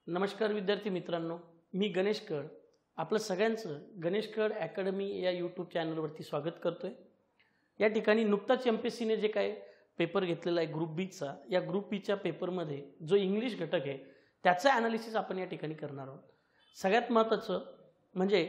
नमस्कार विद्यार्थी मित्रांनो, मी गणेश कड आपलं सगळ्यांचं गणेश कड अकॅडमी या यूट्यूब चॅनलवरती स्वागत करतोय। या ठिकाणी नुकताच एमपीएससीने जे काय पेपर घेतलेला आहे ग्रुप बीचा, या ग्रुप बीच्या पेपरमध्ये जो इंग्लिश घटक आहे त्याचं ॲनालिसिस आपण या ठिकाणी करणार आहोत। सगळ्यात महत्त्वाचं म्हणजे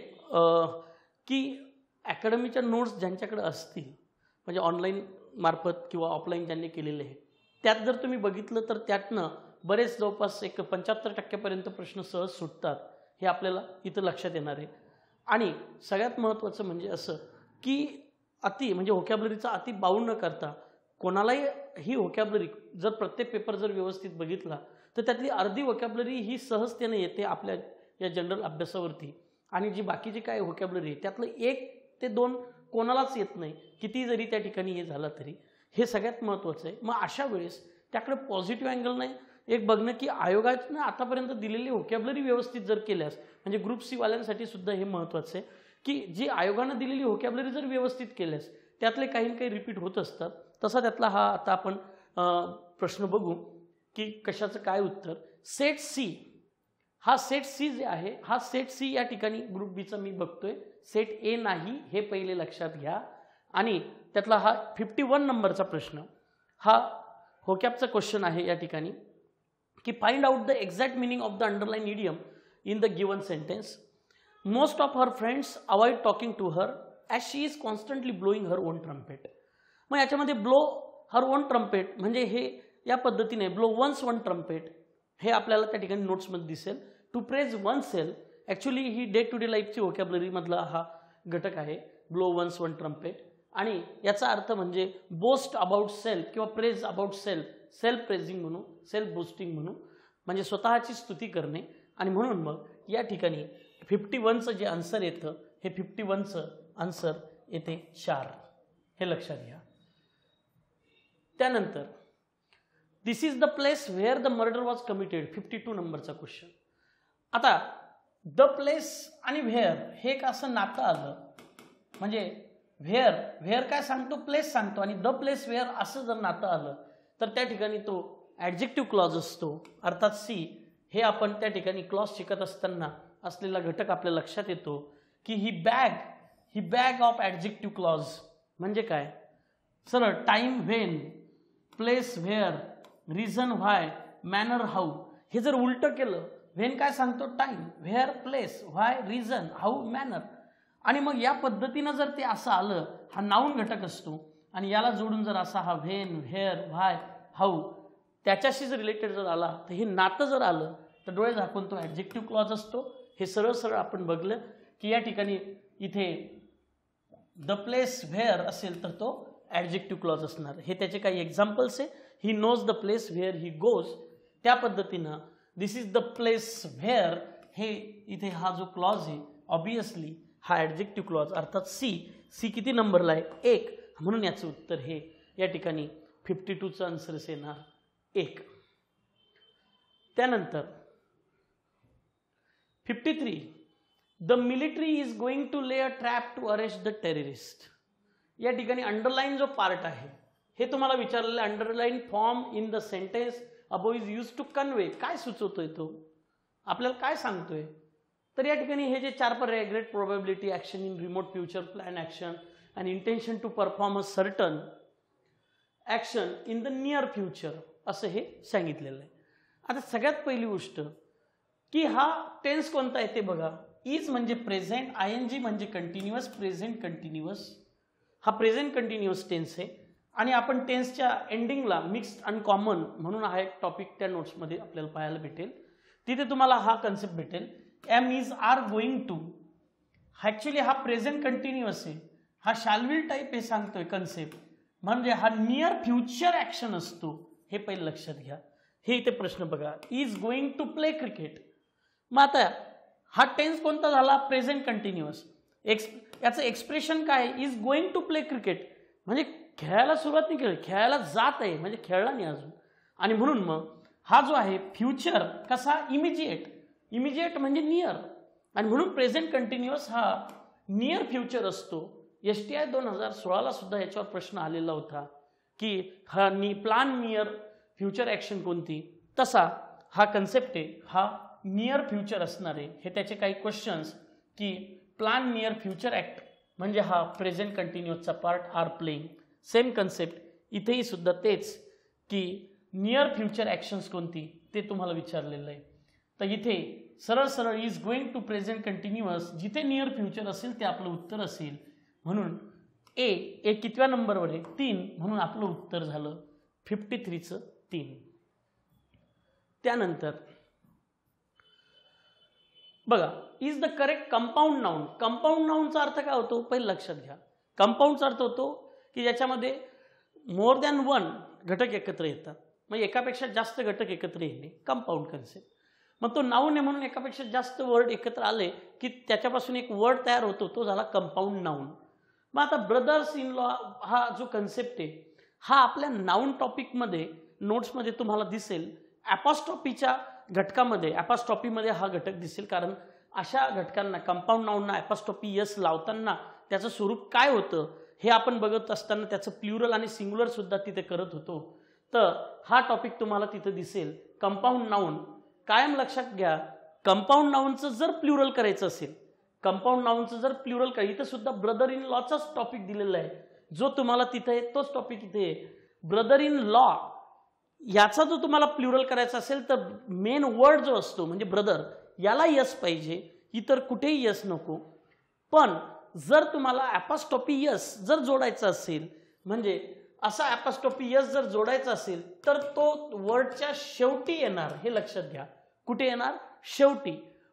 की अकॅडमीच्या नोट्स ज्यांच्याकडे असतील म्हणजे ऑनलाईन मार्फत किंवा ऑफलाईन ज्यांनी केलेले आहे त्यात जर तुम्ही बघितलं तर त्यातनं बरेच जवळपास एक 75% प्रश्न सहज सुटतात हे आपल्याला इथं लक्षात येणार आहे। आणि सगळ्यात महत्त्वाचं म्हणजे असं की अति म्हणजे व्होकॅब्युलरीचा अति बाउंड न करता कोणालाही ही व्होकॅब्युलरी जर प्रत्येक पेपर जर व्यवस्थित बघितला तर त्यातली अर्धी व्होकॅब्युलरी ही सहजतेने येते आपल्या या जनरल अभ्यासावरती, आणि जी बाकीची काय व्होकॅब्युलरी आहे त्यातलं 1 ते 2 कोणालाच येत नाही, किती जरी त्या ठिकाणी हे झालं तरी। हे सगळ्यात महत्त्वाचं आहे। मग अशा वेळेस त्याकडे पॉझिटिव्ह अँगल नाही एक बघणं की आयोगाने आतापर्यंत दिलेली व्होकॅब्युलरी व्यवस्थित जर केल्यास म्हणजे ग्रुप सी वाल्यांसाठी सुद्धा हे महत्त्वाचं आहे की जी आयोगाने दिलेली व्होकॅब्युलरी जर व्यवस्थित केल्यास त्यातले काही ना काही रिपीट होत असतात। तसा त्यातला हा आता आपण प्रश्न बघू की कशाचं काय उत्तर। सेट सी, हा सेट सी जे आहे हा सेट सी या ठिकाणी ग्रुप बीचा मी बघतोय, सेट ए नाही हे पहिले लक्षात घ्या। आणि त्यातला हा 51 नंबरचा प्रश्न हा व्होकॅबचा क्वेश्चन आहे या ठिकाणी की find out the exact meaning of the underline idiom in the given sentence. Most of her friends avoid talking to her as she is constantly blowing her own trumpet. मग याच्यामध्ये ब्लो हर own trumpet म्हणजे हे या पद्धतीने blow once one trumpet हे आपल्याला त्या ठिकाणी नोट्समध्ये दिसेल। To praise one self actually ही डे टू डे लाईफची व्होकॅब्युलरी मधला हा घटक आहे ब्लो वन्स वन ट्रम्पेट। आणि याचा अर्थ म्हणजे बोस्ट अबाउट सेल्फ किंवा praise about self, self praising म्हणू, सेल्फ बोस्टिंग म्हणू, म्हणजे स्वतःची स्तुती करणे। आणि म्हणून मग या ठिकाणी 51चं जे आन्सर येतं हे 51चं आन्सर येते 4, हे लक्षात घ्या। त्यानंतर this is the place where the murder was committed, 52 नंबरचा क्वेश्चन। आता द प्लेस आणि व्हेअर हे एक असं नातं आलं म्हणजे व्हेअर काय सांगतो, प्लेस सांगतो, आणि द प्लेस व्हेअर असं जर नातं आलं तर त्या ठिकाणी तो ॲडजेक्टिव्ह क्लॉज असतो, अर्थात सी। हे आपण त्या ठिकाणी क्लॉज शिकत असताना असलेला घटक आपल्या लक्षात येतो की ही बॅग ऑफ ॲडजेक्टिव्ह क्लॉज म्हणजे काय, सरळ time when, place where, reason why, manner how, हे जर उलटं केलं व्हेन काय सांगतो time, where place, why reason, how manner, आणि मग या पद्धतीनं जर ते असं आलं हा नाऊन घटक असतो, आणि याला जोडून जर असा हा व्हेन, व्हेअर, व्हाय, हाऊ त्याच्याशी जर रिलेटेड जर आला तर हे नातं जर आलं तर डोळे झाकून तो ॲडजेक्टिव्ह क्लॉज असतो। हे सरळ सरळ आपण बघलं की या ठिकाणी इथे द प्लेस व्हेअर असेल तर तो ॲडजेक्टिव्ह क्लॉज असणार। हे त्याचे काही एक्झाम्पल्स आहे। He knows the place where he goes, त्या पद्धतीनं this is the place where हे इथे हा जो क्लॉज आहे ऑब्वियसली हा ॲडजेक्टिव्ह क्लॉज अर्थात सी किती नंबरला आहे, 1, म्हणून याचं उत्तर हे या ठिकाणी 52चं आन्सर येणार 1। त्यानंतर 53 the military is going to lay a trap to arrest the terrorist. या ठिकाणी अंडरलाईन जो पार्ट आहे हे तुम्हाला विचारलेलं underline form in the sentence above is use to convey, काय सुचवतोय तो आपल्याला काय सांगतोय, तर या ठिकाणी हे जे 4 पर्याय great probability, action in remote future, plan action and intention to perform a certain action in the near future असं हे सांगितलेलं आहे। आता सगळ्यात पहिली गोष्ट की हा टेन्स कोणता आहे ते बघा। इज म्हणजे प्रेझेंट, आयएनजी म्हणजे कंटिन्युअस, प्रेझेंट कंटिन्युअस, हा प्रेझेंट कंटिन्युअस टेन्स आहे। आणि आपण टेन्सच्या एंडिंगला मिक्स्ड आणि कॉमन म्हणून हा एक टॉपिक त्या नोट्समध्ये आपल्याला पाहायला भेटेल, तिथे तुम्हाला हा कन्सेप्ट भेटेल। Am is are going to, actually हा प्रेझेंट कंटिन्युअस आहे, हा शॅल विल टाईप हे सांगतोय कन्सेप्ट, म्हणजे हा नियर फ्युचर ॲक्शन असतो, हे पहिले लक्षात घ्या। हे इथे प्रश्न बघा, is going to play cricket, मग आता हा टेन्स कोणता झाला, प्रेझेंट कंटिन्युअस, याचं एक्सप्रेशन काय, is going to play cricket म्हणजे खेळायला सुरुवात नाही केली, खेळायला जात आहे म्हणजे खेळला नाही अजून, आणि म्हणून मग हा जो आहे फ्युचर कसा, इमिजिएट म्हणजे नियर, आणि म्हणून प्रेझेंट कंटिन्युअस हा नियर फ्युचर असतो। STI 2016ला सुद्धा याच्यावर प्रश्न आलेला होता की हा प्लान नियर फ्युचर ॲक्शन कोणती, तसा हा कन्सेप्ट आहे, हा नियर फ्युचर असणार आहे. हे त्याचे काही क्वेश्चन्स की प्लॅन नियर फ्युचर ॲक्ट म्हणजे हा प्रेझेंट कंटिन्युअसचा part are playing. Same concept इथेही सुद्धा तेच की नियर फ्युचर ॲक्शन्स कोणती ते तुम्हाला विचारलेलं आहे. तर इथे सरळ सरळ is going to present continuous, जिथे नियर फ्युचर असेल ते आपलं उत्तर असेल. म्हणून ए कितव्या नंबरवर आहे 3, म्हणून आपलं उत्तर झालं 53चं 3. त्यानंतर बघा is the correct compound noun. Compound नाउनचा अर्थ काय होतो पहिले लक्षात घ्या. कंपाऊंडचा अर्थ होतो की ज्याच्यामध्ये मोर दॅन वन घटक एकत्र येतात, मग एकापेक्षा जास्त घटक एकत्र येणे कंपाऊंड कन्सेप्ट. मग तो नाऊन आहे म्हणून एकापेक्षा जास्त वर्ड एकत्र आले की त्याच्यापासून एक वर्ड तयार होतो, तो झाला कंपाऊंड नाऊन. मग आता ब्रदर्स इन लॉ हा जो कन्सेप्ट आहे हा आपल्या नाऊन टॉपिकमध्ये नोट्समध्ये तुम्हाला दिसेल. ॲपॉस्ट्रॉफीच्या घटकामध्ये ॲपॉस्ट्रॉफीमध्ये हा घटक दिसेल, कारण अशा घटकांना कंपाऊंड नाऊनना ॲपॉस्ट्रॉफी यस लावताना त्याचं स्वरूप काय होतं हे आपण बघत असताना त्याचं प्लुरल आणि सिंग्युलर सुद्धा तिथे करत होतो. तर हा टॉपिक तुम्हाला तिथे दिसेल. कंपाऊंड नाऊन कायम लक्षात घ्या, कंपाऊंड नाऊनचं जर प्लुरल करायचं असेल, कंपाऊंड नाऊनचं जर प्लुरल काय, इथं सुद्धा ब्रदर इन लॉचाच टॉपिक दिलेला आहे जो तुम्हाला तिथे आहे तोच टॉपिक इथे आहे. ब्रदर इन लॉ याचा जो तुम्हाला प्लुरल करायचा असेल तर मेन वर्ड जो असतो म्हणजे ब्रदर याला यस पाहिजे, इतर कुठेही यस नको. पण जर तुम्हाला ॲपॉस्ट्रॉफी यस जर जोडायचं असेल, म्हणजे असा ॲपॉस्ट्रॉफी यस जर जोडायचा असेल तर तो वर्डच्या शेवटी येणार, हे लक्षात घ्या. कुठे येणार? शेवटी.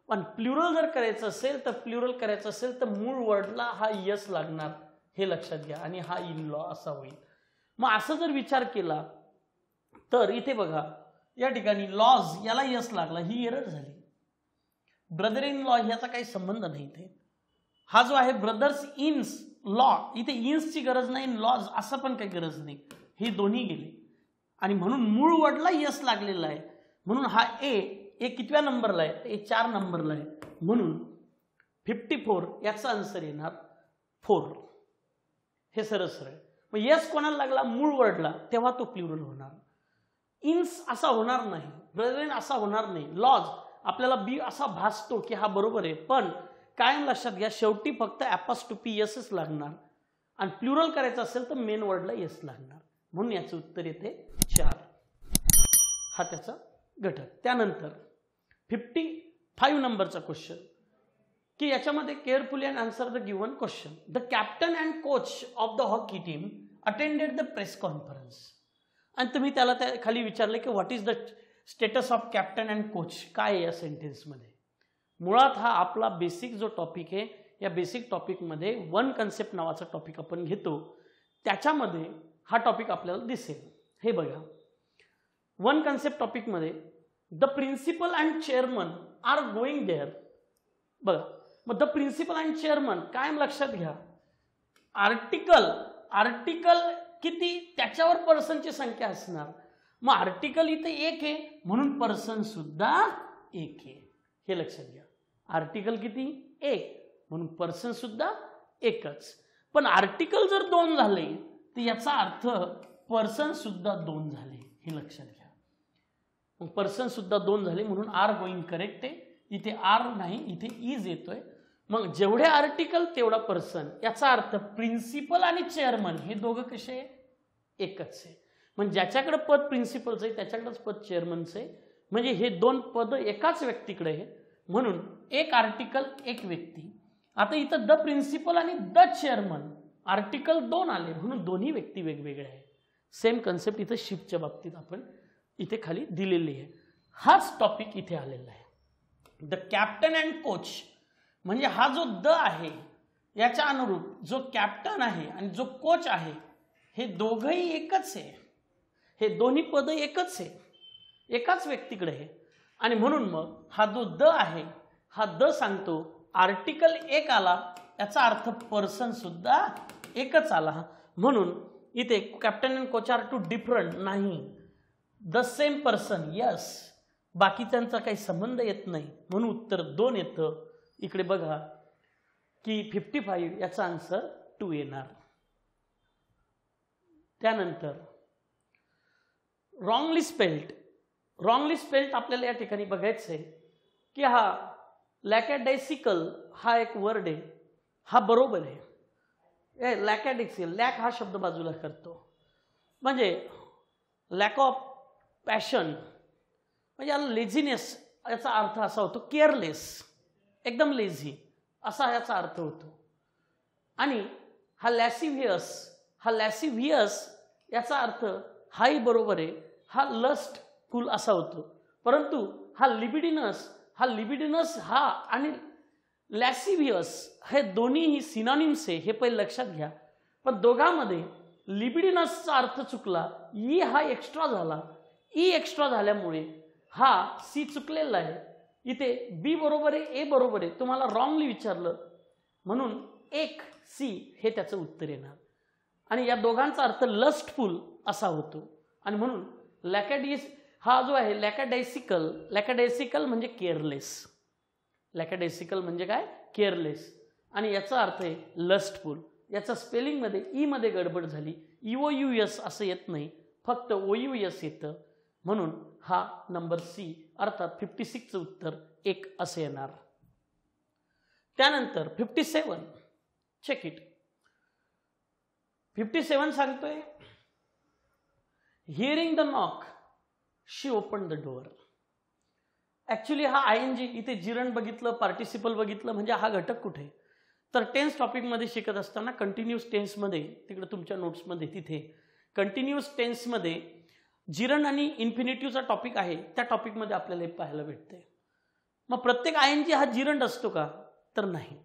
पण प्लुरल जर करायचं असेल तर प्लुरल करायचं असेल तर मूळ वर्डला हा यस लागणार, हे लक्षात घ्या, आणि हा इन लॉ असा होईल. मग असं जर विचार केला तर इथे बघा या ठिकाणी लॉज याला यस लागला, ही एरर झाली. ब्रदर इन लॉ याचा काही संबंध नाही. इथे हा जो आहे ब्रदर्स इन्स लॉ, इथे इन्सची गरज नाही, लॉज असं पण काही गरज नाही, हे दोन्ही गेले आणि म्हणून मूळ वर्डला यस लागलेला आहे. म्हणून हा ए कितव्या नंबरला आहे? ए 4 नंबरला आहे. म्हणून 54 याचा आन्सर येणार 4. हे सरळ सरळ. मग यस कोणाला लागला? मूळ वर्डला, तेव्हा तो प्लुरल होणार. इन्स असा होणार नाही, ब्रदर असा होणार नाही, लॉज आपल्याला बी असा भासतो की हा बरोबर आहे, पण कायम लक्षात घ्या शेवटी फक्त ॲपॉस्ट्रॉफी यसच लागणार आणि प्लुरल करायचं असेल तर मेन वर्डला यस लागणार. म्हणून याचं उत्तर येते 4. हा त्याचा घटक. त्यानंतर 55 नंबरचा क्वेश्चन की याच्यामध्ये carefully and answer the given question. The captain and coach of the hockey team attended the press conference. आणि तुम्ही त्याला त्या खाली विचारले की what is the status of captain and coach, काय आहे या सेंटेन्समध्ये. मुळात हा आपला बेसिक जो टॉपिक आहे, या बेसिक टॉपिकमध्ये वन कन्सेप्ट नावाचा टॉपिक आपण घेतो, त्याच्यामध्ये हा टॉपिक आपल्याला दिसेल. हे बघा वन कन्सेप्ट टॉपिकमध्ये the principal and chairman are going there. बघा मग द प्रिन्सिपल अँड चेअरमन कायम लक्षात घ्या, आर्टिकल किती त्याच्यावर पर्सनची संख्या असणार. मग आर्टिकल इथे 1 आहे म्हणून पर्सन सुद्धा 1 आहे, हे लक्षात घ्या. आर्टिकल किती? 1 म्हणून पर्सन सुद्धा 1च. पण आर्टिकल जर 2 झाले तर याचा अर्थ पर्सन सुद्धा 2 झाले, हे लक्षात घ्या. मग पर्सन सुद्धा 2 झाले म्हणून आर गोईंग करेक्ट आहे. इथे आर नाही, इथे इज येतोय. मग जेवढे आर्टिकल तेवढा पर्सन, याचा अर्थ प्रिन्सिपल आणि चेअरमन हे दोघं कसे एकच आहे. म्हणजे ज्याच्याकडे पद प्रिन्सिपलचं आहे त्याच्याकडेच पद चेअरमनचं आहे. म्हणजे हे 2 पद एकाच व्यक्तीकडे आहे म्हणून एक आर्टिकल एक व्यक्ती. आता इथं द प्रिन्सिपल आणि द चेअरमन आर्टिकल 2 आले म्हणून दोन्ही व्यक्ती वेगवेगळे आहे. सेम कन्सेप्ट इथं शिफ्टच्या बाबतीत आपण इथे खाली दिलेली आहे. हाच टॉपिक इथे आलेला आहे. द कॅप्टन अँड कोच म्हणजे हा जो द आहे याच्या अनुरूप जो कॅप्टन आहे आणि जो कोच आहे हे दोघंही एकच आहे. हे दोन्ही पद एकच आहे, एकाच व्यक्तीकडे आहे. आणि म्हणून मग हा जो द आहे हा द सांगतो आर्टिकल 1 आला, याचा अर्थ पर्सन सुद्धा एकच आला. म्हणून इथे captain and coach are two different नाही, द सेम पर्सन यस, बाकीच्यांचा काही संबंध येत नाही म्हणून उत्तर 2 येतं. इकडे बघा की 55 याचा आन्सर 2 येणार. त्यानंतर रॉंगली स्पेल्ड आपल्याला या ठिकाणी बघायचं आहे. की हा लॅकॅडायसिकल हा एक वर्ड आहे, हा बरोबर आहे. लॅकॅडिक्सिल, लॅक हा शब्द बाजूला करतो, म्हणजे लॅक ऑफ पॅशन, म्हणजे याला लेझीनेस याचा अर्थ असा होतो केअरलेस, एकदम लेझी असा याचा अर्थ होतो. आणि हा लॅसिव्हियस, हा लॅसिव्हियस याचा अर्थ हाही बरोबर आहे, हा लस्टफुल असा होतो. परंतु हा लिबिडिनस, हा लिबिडिनस हा आणि लॅसिव्हियस हे दोन्हीही सिनॉनिम्स आहे, हे पहिले लक्षात घ्या. पण दोघांमध्ये लिबिडिनसचा अर्थ चुकला, ई हा एक्स्ट्रा झाला, ई एक्स्ट्रा झाल्यामुळे हा सी चुकलेला आहे. इथे बी बरोबर आहे, ए बरोबर आहे, तुम्हाला रॉंगली विचारलं म्हणून एक सी हे त्याचं उत्तर येणार. आणि या दोघांचा अर्थ लस्टफुल असा होतो. आणि म्हणून लॅकॅडिस हा जो आहे लॅकॅडायसिकल, लॅकॅडायसिकल म्हणजे केअरलेस, लॅकॅडायसिकल म्हणजे काय, केअरलेस, आणि याचा अर्थ आहे लस्टफुल. याचा स्पेलिंगमध्ये ई मध्ये गडबड झाली, EOUS असं येत नाही, फक्त OUS येतं. म्हणून हा नंबर सी अर्थात 56चं उत्तर 1 असे येणार. त्यानंतर 57, चेक इट. 57 सांगतोय hearing the knock she open the door. Actually हा ING इथे जिरण बघितलं, पार्टिसिपल बघितलं, म्हणजे हा घटक कुठे, तर टेन्स टॉपिकमध्ये शिकत असताना कंटिन्यूस टेन्समध्ये, तिकडे तुमच्या नोट्समध्ये तिथे कंटिन्यूस टेन्समध्ये जिरण आणि इन्फिनिटिव्हचा टॉपिक आहे, त्या टॉपिकमध्ये आपल्याला हे पाहायला भेटते. मग प्रत्येक ING हा जिरंड असतो का, तर नाही.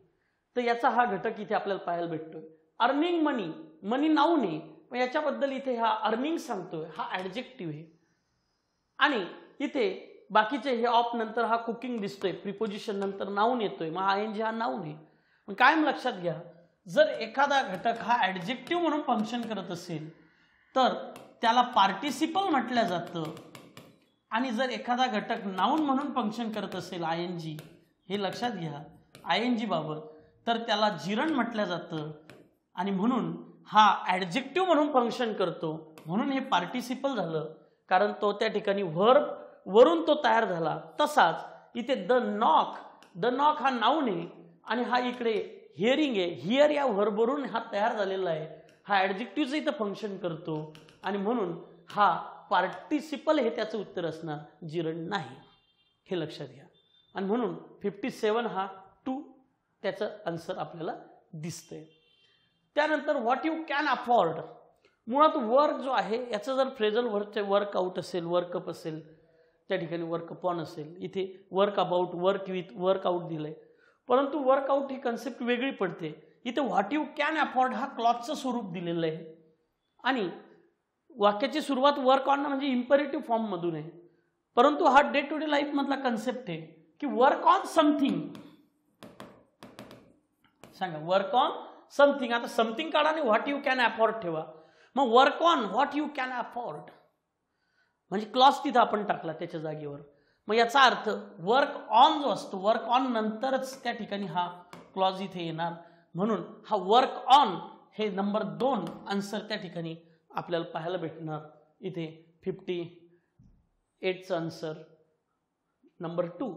तर याचा हा घटक इथे आपल्याला पाहायला भेटतोय. अर्निंग मनी, मनी नाऊन आहे, मग याच्याबद्दल इथे हा अर्निंग सांगतोय, हा ॲडजेक्टिव्ह आहे. आणि इथे बाकीचे हे ऑफ नंतर हा कुकिंग दिसतोय, प्रिपोजिशन नंतर नाऊन येतोय, मग ING हा नाऊन आहे. पण कायम लक्षात घ्या, जर एखादा घटक हा ॲडजेक्टिव्ह म्हणून फंक्शन करत असेल तर त्याला पार्टिसिपल म्हटलं जातं, आणि जर एखादा घटक नाऊन म्हणून फंक्शन करत असेल ING, हे लक्षात घ्या ING बाबत, तर त्याला जिरण म्हटलं जातं. आणि म्हणून हा ॲडजेक्टिव्ह म्हणून फंक्शन करतो, म्हणून हे पार्टिसिपल झालं, कारण तो त्या ठिकाणी व्हर्ब वरून तो तयार झाला. तसाच इथे द नॉक, द नॉक हा नाऊन आहे, आणि हा इकडे हिअरिंग आहे, हिअर या व्हर्बवरून हा तयार झालेला आहे, हा ॲडजेक्टिव्हचं इथं फंक्शन करतो, आणि म्हणून हा पार्टिसिपल हे त्याचं उत्तर असणार, जिरण नाही, हे लक्षात घ्या. आणि म्हणून 57 हा 2 त्याचं आन्सर आपल्याला दिसतंय. त्यानंतर व्हॉट यू कॅन अफोर्ड, मुळात वर्क जो आहे याचं जर फ्रेझल वर्कचे वर्कआउट असेल, वर्कअप असेल, त्या ठिकाणी वर्क अपॉन असेल, इथे work about, work with, workout दिलंय. परंतु वर्कआउट ही कन्सेप्ट वेगळी पडते. इथे व्हॉट यू कॅन अफोर्ड हा क्लॉजचं स्वरूप दिलेलं आहे, आणि वाक्याची सुरुवात वर्क ऑन म्हणजे इम्पेरेटिव्ह फॉर्ममधून आहे. परंतु हा डे टू डे लाईफ मधला कन्सेप्ट आहे की वर्क ऑन समथिंग. सांगा, वर्क ऑन समथिंग. आता समथिंग काढा आणि व्हॉट यू कॅन अफोर्ड ठेवा. मग work on what you can afford म्हणजे क्लॉज तिथं आपण टाकला त्याच्या जागेवर. मग याचा अर्थ वर्क ऑन जो असतो, वर्क ऑन नंतरच त्या ठिकाणी हा क्लॉज इथे येणार. म्हणून हा वर्क ऑन हे नंबर 2 आन्सर त्या ठिकाणी आपल्याला पाहायला भेटणार. इथे 58चं answer number 2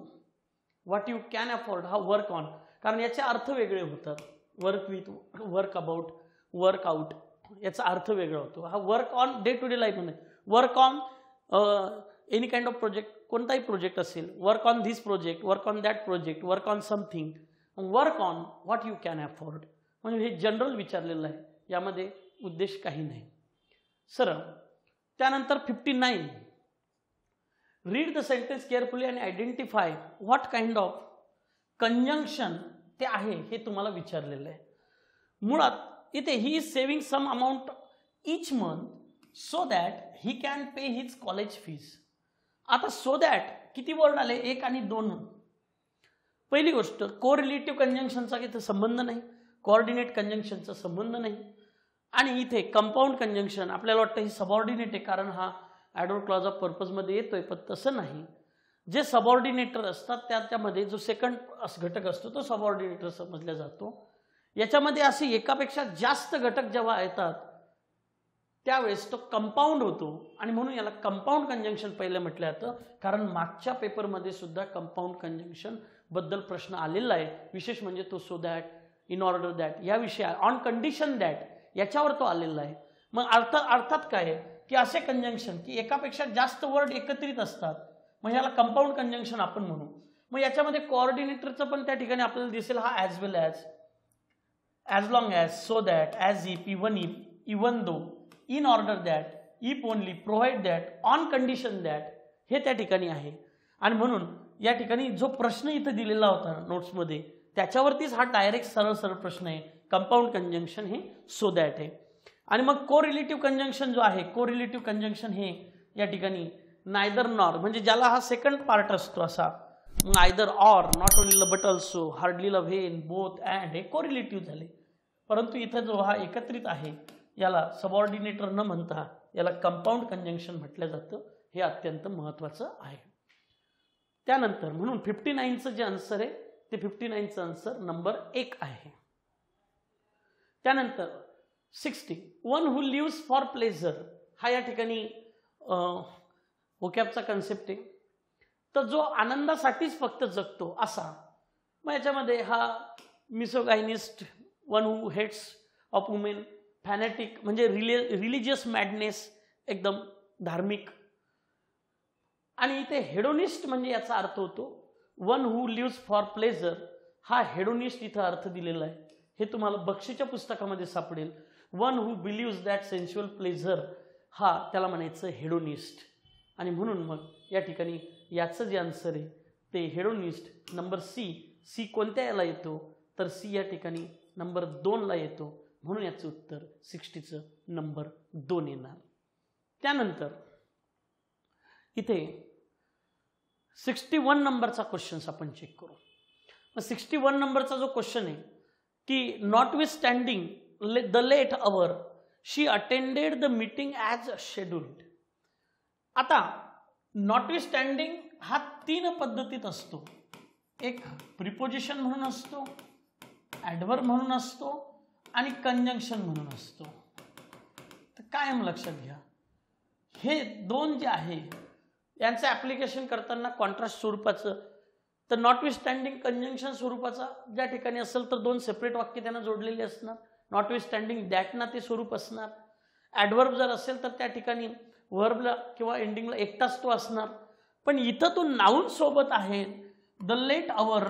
what you can afford हा वर्क ऑन, कारण याचे अर्थ वेगळे होतात. Work with, work about, work out याचा अर्थ वेगळा होतो. हा work on day to day लाईफमध्ये, work on any kind of project, कोणताही प्रोजेक्ट असेल, work on this project, work on that project, work on something. Work on what you can afford म्हणजे हे जनरल विचारलेलं आहे, यामध्ये उद्देश काही नाही. सरळ त्यानंतर 59 read the sentence carefully and identify what kind of conjunction ते आहे हे तुम्हाला विचारलेलं आहे. मुळात इथे he is saving some amount each month so that he can pay his college fees. आता सो दॅट किती वर्ड आले, 1 आणि 2. पहिली गोष्ट कोरिलेटिव्ह कंजंक्शनचा इथे संबंध नाही, कोऑर्डिनेट कंजंक्शनचा संबंध नाही, आणि इथे कंपाऊंड कंजंक्शन आपल्याला वाटतं ही सबऑर्डिनेट आहे कारण हा ॲडवर्ब क्लॉज ऑफ पर्पजमध्ये येतोय, पण तसं नाही. जे सबऑर्डिनेटर असतात त्याच्यामध्ये जो सेकंड घटक असतो तो सबऑर्डिनेटर समजला जातो. याच्यामध्ये असे एकापेक्षा जास्त घटक जेव्हा येतात त्यावेळेस तो कंपाऊंड होतो आणि म्हणून याला कंपाऊंड कंजंक्शन पहिलं म्हटलं जातं, कारण मागच्या पेपरमध्ये सुद्धा कंपाऊंड कंजंक्शन बद्दल प्रश्न आलेला आहे. विशेष म्हणजे तो so that, in order that या विषय, ऑन कंडिशन दॅट याच्यावर तो आलेला आहे. मग अर्थात काय आहे की असे कंजंक्शन की एकापेक्षा जास्त वर्ड एकत्रित असतात, मग याला कंपाऊंड कंजंक्शन आपण म्हणू. मग याच्यामध्ये कोऑर्डिनेटरचं पण त्या ठिकाणी आपल्याला दिसेल हा as well as long as, so that, as if, even though, in order that, if only, provide that, on condition that हे त्या ठिकाणी आहे. आणि म्हणून या ठिकाणी जो प्रश्न इथं दिलेला होता नोट्समध्ये त्याच्यावरतीच हा डायरेक्ट सरळ प्रश्न आहे. कंपाऊंड कंजंक्शन हे सो दॅट आहे. आणि मग कोरिलेटिव्ह कंजंक्शन जो आहे, कोरिलेटिव्ह कंजंक्शन हे या ठिकाणी नायदर नॉर, म्हणजे ज्याला हा सेकंड पार्ट असतो असा, मग either or, not only but also, hardly love हेन, बोथ अँड हे कोरिलेटिव्ह झाले. परंतु इथं जो हा एकत्रित आहे याला सबऑर्डिनेटर न म्हणता याला कंपाऊंड कंजंक्शन म्हटलं जातं. हे अत्यंत महत्त्वाचं आहे. त्यानंतर म्हणून 59चं जे आन्सर आहे ते 59चं आन्सर नंबर 1 आहे. त्यानंतर 60, one who lives for pleasure हा या ठिकाणी वोकॅबचा कन्सेप्ट आहे. तर जो आनंदासाठीच फक्त जगतो असा, मग याच्यामध्ये हा misogynist, one who hates of women, fanatic म्हणजे रिलिजियस मॅडनेस, एकदम धार्मिक. आणि इथे हेडोनिस्ट म्हणजे याचा अर्थ होतो one who lives for pleasure, हा हेडोनिस्ट इथं अर्थ दिलेला आहे. हे तुम्हाला बक्षीच्या पुस्तकामध्ये सापडेल. One who believes that sensual pleasure हा त्याला म्हणायचं हेडोनिस्ट. आणि म्हणून मग या ठिकाणी याचं जे आन्सर आहे ते हेडोनिस्ट नंबर सी कोणत्या याला येतो तर सी या ठिकाणी नंबर 2ला येतो. म्हणून याचं उत्तर 60चं नंबर 2 येणार. त्यानंतर इथे 61 नंबरचा क्वेश्चन आपण चेक करू. मग 61 नंबरचा जो क्वेश्चन आहे की notwithstanding the late hour she attended the meeting as scheduled. आता नॉटविथस्टँडिंग हा 3 पद्धतीत असतो. एक प्रिपोजिशन म्हणून असतो, ॲडव्हर्ब म्हणून असतो आणि कंजंक्शन म्हणून असतो. तर कायम लक्षात घ्या, हे 2 जे आहे यांचं ॲप्लिकेशन करताना कॉन्ट्रास्ट स्वरूपाचं, तर नॉटविथस्टँडिंग कंजंक्शन स्वरूपाचा ज्या ठिकाणी असेल तर 2 सेपरेट वाक्य त्यांना जोडलेली असणार. नॉटविथस्टँडिंग दॅट ना ते स्वरूप असणार. ॲडव्हर्ब जर असेल तर त्या ठिकाणी व्हर्बला किंवा एंडिंगला एकटाच तो असणार. पण इथं तो नाऊन सोबत आहे द लेट अवर.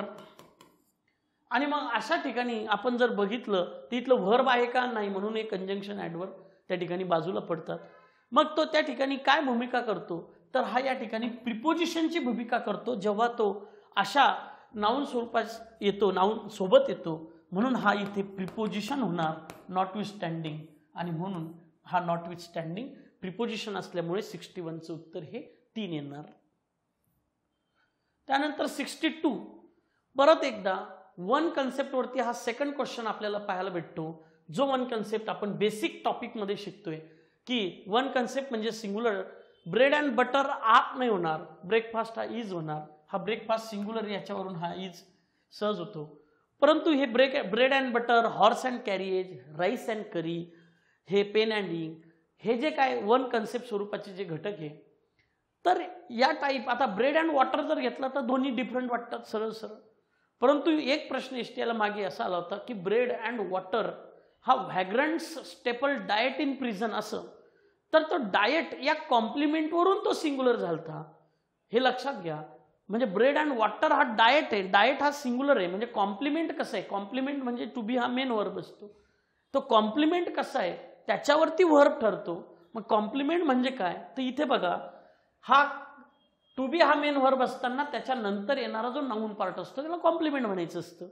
आणि मग अशा ठिकाणी आपण जर बघितलं तर इथलं व्हर्ब आहे का नाही, म्हणून एक कंजंक्शन ॲडव्हर्ब त्या ठिकाणी बाजूला पडतात. मग तो त्या ठिकाणी काय भूमिका करतो तर हा या ठिकाणी प्रिपोजिशनची भूमिका करतो. जेव्हा तो अशा नाऊन स्वरूपात येतो, नाऊन सोबत येतो, म्हणून हा इथे प्रिपोजिशन होणार नॉटविथस्टँडिंग. आणि म्हणून हा नॉटविथस्टँडिंग प्रिपोजिशन असल्यामुळे 61चं उत्तर हे 3 येणार. त्यानंतर 62 परत एकदा वन कन्सेप्टवरती हा सेकंड क्वेश्चन आपल्याला पाहायला भेटतो. जो वन कन्सेप्ट आपण बेसिक टॉपिकमध्ये शिकतोय की वन कन्सेप्ट म्हणजे सिंग्युलर. ब्रेड अँड बटर आप नाही होणार, ब्रेकफास्ट हा इज होणार. हा ब्रेकफास्ट सिंग्युलर, याच्यावरून हा इज सहज होतो. परंतु हे bread and butter, horse and carriage, rice and curry, हे पेन अँड इंक, हे जे काय वन कन्सेप्ट स्वरूपाचे जे घटक आहे, तर या टाईप आता ब्रेड अँड वॉटर जर घेतला तर दोन्ही डिफरंट वाटतात सरळ. परंतु एक प्रश्न एसटीला मागे असा आला होता की ब्रेड अँड वॉटर हा व्हॅग्रंट्स स्टेपल डाएट इन प्रिझन असं, तर तो डाएट या कॉम्प्लिमेंटवरून तो सिंग्युलर झालता. हे लक्षात घ्या. म्हणजे ब्रेड अँड वॉटर हा डाएट आहे, डाएट हा सिंग्युलर आहे. म्हणजे कॉम्प्लिमेंट कसं आहे, कॉम्प्लिमेंट म्हणजे टू बी हा मेन वर्ब असतो. तो कॉम्प्लिमेंट कसा आहे त्याच्यावरती वर्ब ठरतो. मग कॉम्प्लिमेंट म्हणजे काय तर इथे बघा, हा टू बी हा मेन वर्ब असताना त्याच्यानंतर येणारा जो नाऊन पार्ट असतो त्याला कॉम्प्लिमेंट म्हणायचं असतं.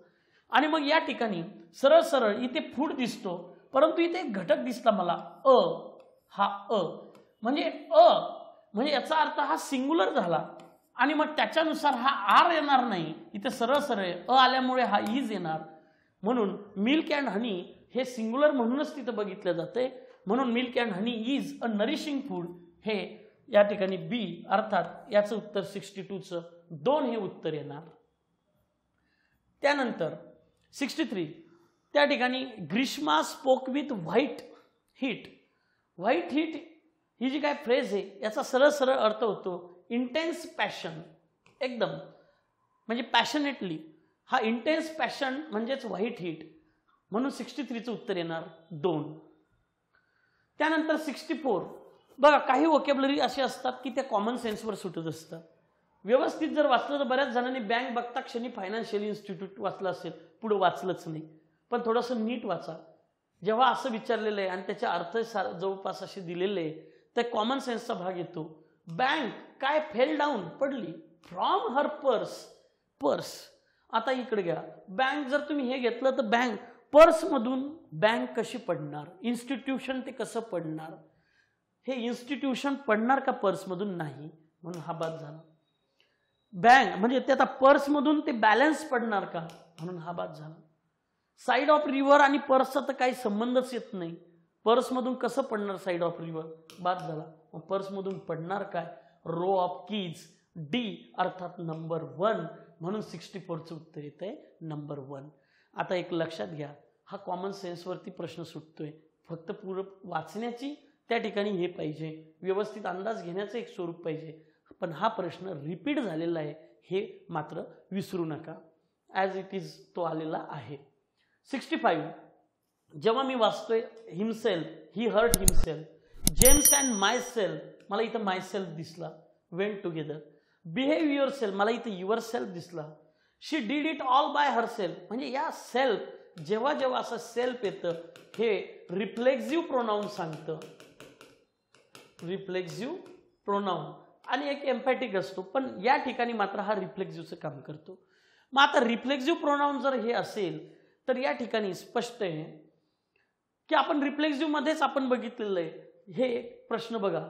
आणि मग या ठिकाणी सरळ इथे फूड दिसतो, परंतु इथे एक घटक दिसला मला हा म्हणजे याचा अर्थ हा सिंग्युलर झाला. आणि मग त्याच्यानुसार हा आर येणार नाही, इथे सरळ आल्यामुळे हा इज येणार. म्हणून मिल्क अँड हनी हे सिंग्युलर म्हणूनच तिथं बघितलं जाते. म्हणून milk and honey is a nourishing food, हे या ठिकाणी बी, अर्थात याचं उत्तर 62चं 2 हे उत्तर येणार. त्यानंतर 63 त्या ठिकाणी Grishma spoke with white heat. White heat ही जी काय फ्रेज आहे याचा सरळ सरळ अर्थ होतो इंटेन्स पॅशन, एकदम म्हणजे पॅशनेटली. हा इंटेन्स पॅशन म्हणजेच व्हाईट हीट, म्हणून 63चं उत्तर येणार 2. त्यानंतर 64. बघा काही वोकॅब्युलरी असे असतात की त्या कॉमन सेन्सवर सुटत असतात. व्यवस्थित जर वाचलं तर बऱ्याच जणांनी बँक बघता क्षणी फायनान्शियल इन्स्टिट्यूट वाचलं असेल, पुढे वाचलंच नाही. पण थोडंसं नीट वाचा. जेव्हा असं विचारलेलं आहे आणि त्याचे अर्थ जवळपास असे दिलेले आहे तर कॉमन सेन्सचा भाग येतो. बँक काय फेल डाऊन, पडली फ्रॉम हर पर्स. आता इकडे घ्या, बँक जर तुम्ही हे घेतलं तर बँक पर्समधून बँक कशी पडणार, इन्स्टिट्यूशन ते कसं पडणार, हे इन्स्टिट्यूशन पडणार का पर्समधून, नाही, म्हणून हा बाद झाला. बँक म्हणजे ते आता पर्समधून ते बॅलन्स पडणार का, म्हणून हा बाद झाला. साईड ऑफ रिव्हर आणि पर्सचा तर काही संबंधच येत नाही, पर्समधून कसं पडणार साईड ऑफ रिव्हर, बाद झाला. मग पर्समधून पडणार काय, रो ऑफ कीज, डी अर्थात नंबर 1, म्हणून 64चं उत्तर येत आहे नंबर 1. आता एक लक्षात घ्या, हा कॉमन सेन्सवरती प्रश्न सुटतोय, फक्त पूर्ण वाचण्याची त्या ठिकाणी हे पाहिजे, व्यवस्थित अंदाज घेण्याचं एक स्वरूप पाहिजे. पण हा प्रश्न रिपीट झालेला आहे हे मात्र विसरू नका, ॲज इट इज तो आलेला आहे. 65. जेव्हा मी वाचतोय himself, he hurt himself, James and myself, मला इथं माय सेल्फ दिसला, went together. Behave yourself, मला इथं युअर सेल्फ दिसला. She did it all by herself, म्हणजे या सेल्फ जेव्हा जेव्हा असं सेल्फ येतं हे रिफ्लेक्सिव्ह प्रोनाऊन सांगतं, रिफ्लेक्सिव्ह प्रोनाऊन, आणि एक एम्पॅटिक असतो, पण या ठिकाणी मात्र हा रिफ्लेक्सिव्हचं काम करतो. मग आता रिफ्लेक्सिव्ह प्रोनाऊन जर हे असेल तर या ठिकाणी स्पष्ट आहे की आपण रिफ्लेक्सिव्ह मध्येच आपण बघितलेलं आहे. हे एक प्रश्न बघा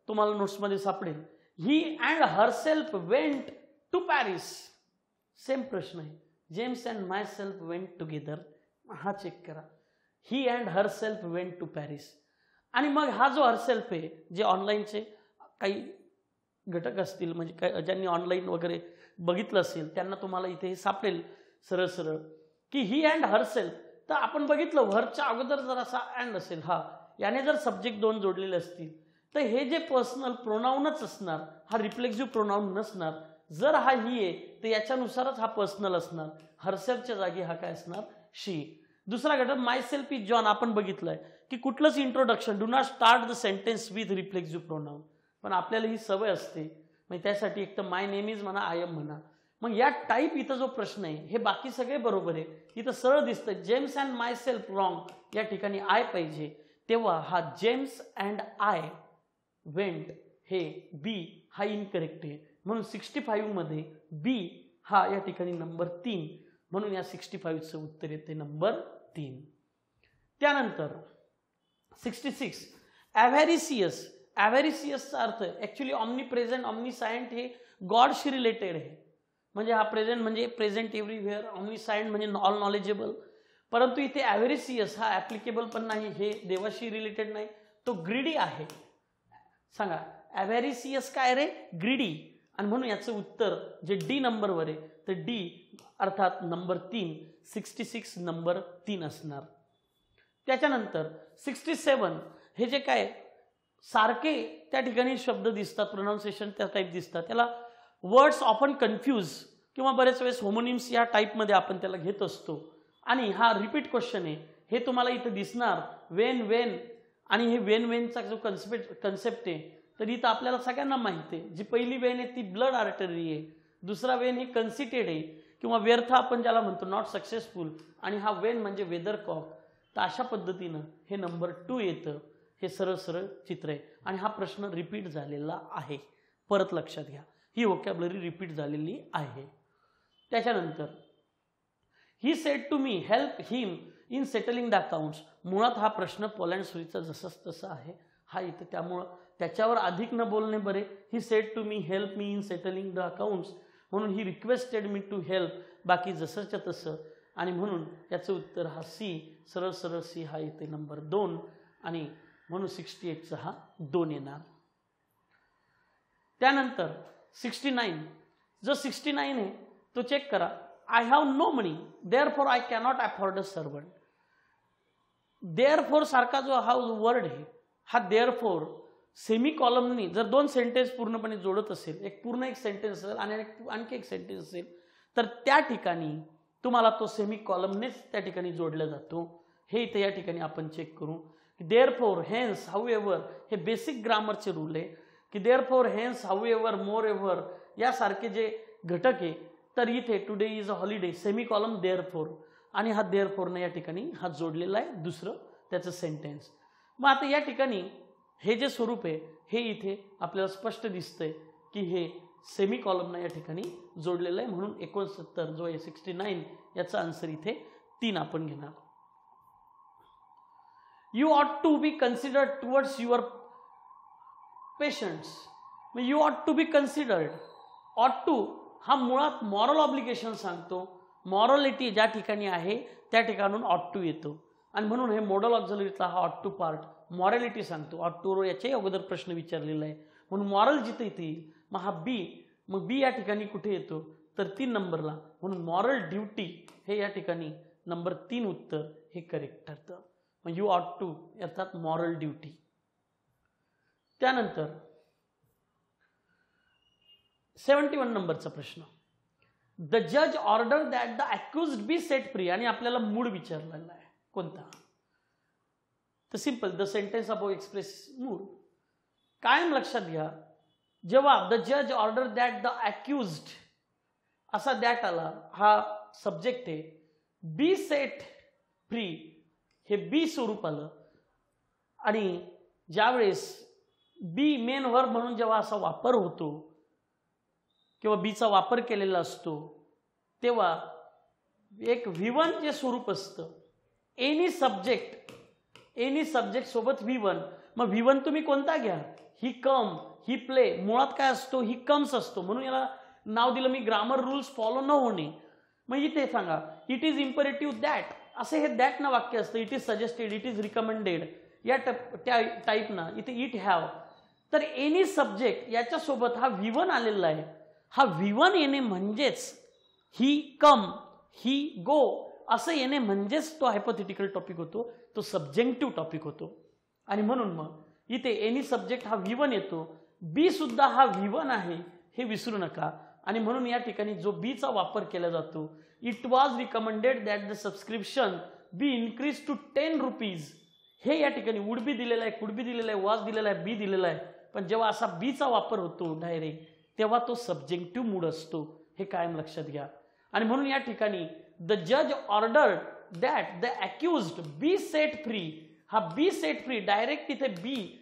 तुम्हाला नोट्समध्ये सापडेल, he and herself went to Paris, same प्रश्न आहे. James and myself went together, हा चेक करा. He and herself went to Paris. आणि मग हा जो हरसेल्फ आहे, जे ऑनलाईनचे काही घटक असतील, म्हणजे ज्यांनी ऑनलाईन वगैरे बघितलं असेल त्यांना तुम्हाला इथे हे सापडेल सरळ सरळ की ही अँड हरसेल्फ. तर आपण बघितलं व्हर्बच्या अगोदर जर असा अँड असेल, हा याने जर सब्जेक्ट 2 जोडलेले असतील तर हे जे पर्सनल प्रोनाऊनच असणार, हा रिफ्लेक्सिव्ह प्रोनाऊन नसणार. जर हा ही आहे तर याच्यानुसारच हा पर्सनल असणार, हरसेल्फच्या जागी हा काय असणार, शी. दुसरा घटक माय सेल्फ इज जॉन, आपण बघितलंय की कुठलंच introduction do not start the sentence with reflexive pronoun, पण आपल्याला ही सवय असते, मग त्यासाठी एक तर माय नेम इज म्हणा, आय एम म्हणा. मग या टाईप इथं जो प्रश्न आहे हे बाकी सगळे बरोबर आहे, इथं सरळ दिसतं James and my self wrong, या ठिकाणी आय पाहिजे. तेव्हा हा जेम्स अँड आय वेंट, हे बी हा इनकरेक्ट आहे, म्हणून 65 मध्ये बी हा या ठिकाणी नंबर 3, म्हणून या 65चं उत्तर येते नंबर 3. त्यानंतर 66 ॲव्हॅरिसियस. ॲव्हॅरिसियसचा अर्थ ॲक्च्युली ऑमनी प्रेझेंट ऑमनीसायंट हे गॉडशी रिलेटेड आहे, म्हणजे हा प्रेझेंट म्हणजे प्रेझेंट एव्हरीव्हेअर, ऑमनीसायंट म्हणजे ऑल नॉलेजेबल. परंतु इथे ॲव्हॅरिसियस हा ॲप्लिकेबल पण नाही, हे देवाशी रिलेटेड नाही, तो ग्रीडी आहे. सांगा ॲव्हॅरिसियस काय रे, ग्रीडी. आणि म्हणून याचं उत्तर जे डी नंबरवर आहे तर डी अर्थात नंबर 3, 66 नंबर 3 असणार. त्याच्यानंतर 67 हे जे काय सारखे त्या ठिकाणी शब्द दिसतात, प्रोनाऊन्सिएशन त्या टाईप दिसतात, त्याला वर्ड्स ऑफन कन्फ्यूज किंवा बरेच वेळेस होमोनिम्स या टाईपमध्ये आपण त्याला घेत असतो. आणि हा रिपीट क्वेश्चन आहे, हे तुम्हाला इथं दिसणार वेन. आणि हे वेनचा जो कन्सेप्ट आहे तर इथं आपल्याला सगळ्यांना माहिती आहे, जी पहिली वेन आहे ती ब्लड आर्टरी आहे, दुसरा वेन हे कन्सिटेड आहे किंवा व्यर्थ आपण ज्याला म्हणतो नॉट सक्सेसफुल, आणि हा वेन म्हणजे वेदरकॉक. तर अशा पद्धतीनं हे नंबर 2 येतं. हे सरळ सरळ चित्र आहे आणि हा प्रश्न रिपीट झालेला आहे, परत लक्षात घ्या, ही वोकॅब्युलरी रिपीट झालेली आहे. त्याच्यानंतर he said to me help him in settling the accounts. मुळात हा प्रश्न पोलँड सुरीचा जसंच तसा आहे, हा इथं, त्यामुळं त्याच्यावर अधिक न बोलणे बरे. He said to me help me in settling the accounts, म्हणून he requested me to help, बाकी जसंच्या तसं. आणि म्हणून याचं उत्तर हा सी, सरळ सरळ सी हा येते नंबर 2, आणि म्हणून 68चा हा 2 येणार. त्यानंतर 69, जो 69 आहे तो चेक करा. I have no money therefore I cannot afford a servant. Therefore सारखा जो हा वर्ड आहे हा देअरफोर सेमी कॉलमनी जर दोन सेंटेन्स पूर्णपणे जोडत असेल, एक पूर्ण एक सेंटेन्स असेल आणि आणखी एक सेंटेन्स असेल, तर त्या ठिकाणी तुम्हाला तो सेमी कॉलमनेच त्या ठिकाणी जोडला जातो. हे इथे या ठिकाणी आपण चेक करू. देअरफोर, हेन्स, हाऊएव्हर हे बेसिक ग्रामरचे रूल आहे की देअरफोर, हेन्स, हाऊएव्हर, मोरएव्हर यासारखे जे घटक आहे, तर इथे today is a holiday semi column therefore, आणि हा देअरफोरने या ठिकाणी हा जोडलेला आहे दुसरं त्याचं सेंटेन्स. मग आता या ठिकाणी हे जे स्वरूप आहे हे इथे आपल्याला स्पष्ट दिसतंय की हे सेमी कॉलमना या ठिकाणी जोडलेलं आहे. म्हणून 69 जो आहे 69 याचा आन्सर इथे 3 आपण घेणार. You ought to be considered towards your patients. You ought to be considered, ought to हा मुळात मॉरल ऑब्लिगेशन सांगतो. मॉरलिटी ज्या ठिकाणी आहे त्या ठिकाणून ऑट टू येतो, आणि म्हणून हे मॉडल ऑक्झिलरीतला हा ऑट टू पार्ट मॉरॅलिटी सांगतो. ऑट टू याच्याही अगोदर प्रश्न विचारलेला आहे, म्हणून मॉरल जिथे येते मग हा बी, मग बी या ठिकाणी कुठे येतो तर 3 नंबरला, म्हणून मॉरल ड्युटी हे या ठिकाणी नंबर 3 उत्तर हे करेक्ट ठरतं. मग यू ऑट टू अर्थात मॉरल ड्युटी. त्यानंतर 71 नंबरचा प्रश्न, द जज order that the accused be set free, आणि आपल्याला मूड विचारलेला आहे कोणता, तर simple the sentence above express mood. कायम लक्षात घ्या, जेव्हा द जज ऑर्डर दॅट द अक्युज्ड असा दॅट आला, हा सब्जेक्ट आहे, बी सेट फ्री हे बी स्वरूप आलं, आणि ज्यावेळेस बी मेन वर्ब म्हणून जेव्हा असा वापर होतो किंवा बीचा वापर केलेला असतो, तेव्हा एक V1 जे स्वरूप असतं, एनी सब्जेक्ट सोबत V1. मग V1 तुम्ही कोणता घ्या, ही कम, ही प्ले, मुळात काय असतो, ही कम्स असतो, म्हणून याला नाव दिलं मी ग्रामर रूल्स फॉलो न होणे. मग इथे सांगा इट इज इम्परेटिव्ह दॅट, असे हे दॅट ना वाक्य असतं. It is suggested, it is recommended या त्या टाईपना इथे इट हॅव. तर एनी सब्जेक्ट याच्यासोबत हा V1 आलेला आहे. हा V1 येणे म्हणजेच ही कम, ही गो असं येणे म्हणजेच तो हायपोथेटिकल टॉपिक होतो, तो सब्जेक्टिव्ह टॉपिक होतो. आणि म्हणून मग इथे एनी सब्जेक्ट हा V1 येतो, बी सुद्धा हा V1 आहे हे विसरू नका. आणि म्हणून या ठिकाणी जो बीचा वापर केला जातो, it was recommended that the subscription be increase to 10 rupees, हे या ठिकाणी वुड बी दिलेला आहे, कुड बी दिलेला आहे, वॉज दिलेला आहे, बी दिलेला आहे. पण जेव्हा असा बीचा वापर होतो डायरेक्ट, तेव्हा तो सब्जेक्टिव्ह मूड असतो, हे कायम लक्षात घ्या. आणि म्हणून या ठिकाणी द जज order that the accused be set free, हा बी सेट फ्री डायरेक्ट तिथे बी